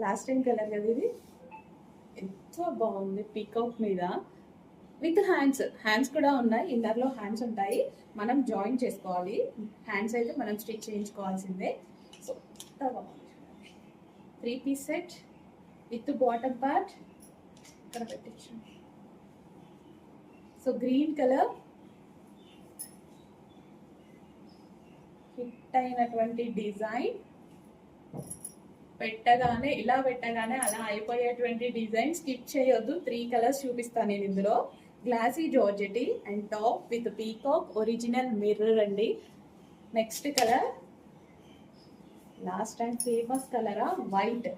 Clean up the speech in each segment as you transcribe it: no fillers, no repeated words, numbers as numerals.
Last time colour కదా ఇది, ఎంతో బాగుంది పీకాక్ మీద విత్ హ్యాండ్స్ కూడా ఉన్నాయి. ఇన్నర్లో హ్యాండ్స్ ఉంటాయి, మనం జాయిన్ చేసుకోవాలి. హ్యాండ్స్ అయితే మనం స్టిచ్ చేయించుకోవాల్సిందే. సో ఎంత బాగుంది, 3 piece set with bottom part ఇక్కడ పెట్టచ్చు. సో గ్రీన్ కలర్ హిట్ అయినటువంటి డిజైన్, పెట్టగానే ఇలా పెట్టగానే అలా అయిపోయేటువంటి డిజైన్. స్కిప్ చేయొద్దు, 3 కలర్స్ చూపిస్తాను నేను ఇందులో. Glossy georgette and top with peacock, original mirror అండి. Next colour last time famous కలరా వైట్.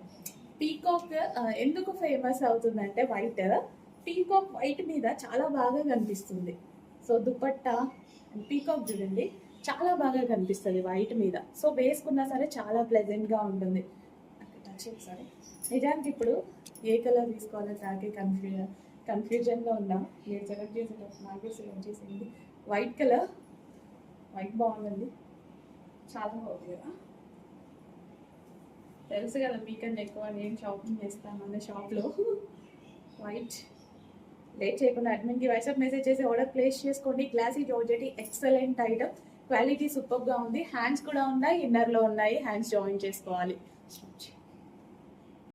పీకాక్ ఎందుకు ఫేమస్ అవుతుందంటే వైట్, పీకాక్ వైట్ మీద చాలా బాగా కనిపిస్తుంది. సో దుపట్టా అండ్ పీకాక్ చూడండి చాలా బాగా కనిపిస్తుంది వైట్ మీద. సో వేసుకున్నా సరే చాలా ప్లెజెంట్గా ఉంటుంది. సరే నిజానికి ఇప్పుడు ఏ కలర్ తీసుకోవాలో నాకే కన్ఫ్యూజన్లో ఉన్నా. మీరు సెలెక్ట్ చేసేటప్పుడు నాకే సెలెక్ట్ చేసింది వైట్ కలర్. వైట్ బాగుందండి, చాలా బాగుంది కదా. తెలుసు కదా మీకన్నా ఎక్కువ నేను షాపింగ్ చేస్తాను అన్న షాప్లో. వైట్ లేట్ చేయకుండా అడ్మిన్కి వాట్సాప్ మెసేజ్ చేసి ఆర్డర్ ప్లేస్ చేసుకోండి. Glossy georgette excellent item, quality సూపర్గా ఉంది. హ్యాండ్స్ కూడా ఉన్నాయి, ఇన్నర్లో ఉన్నాయి, హ్యాండ్స్ జాయిన్ చేసుకోవాలి.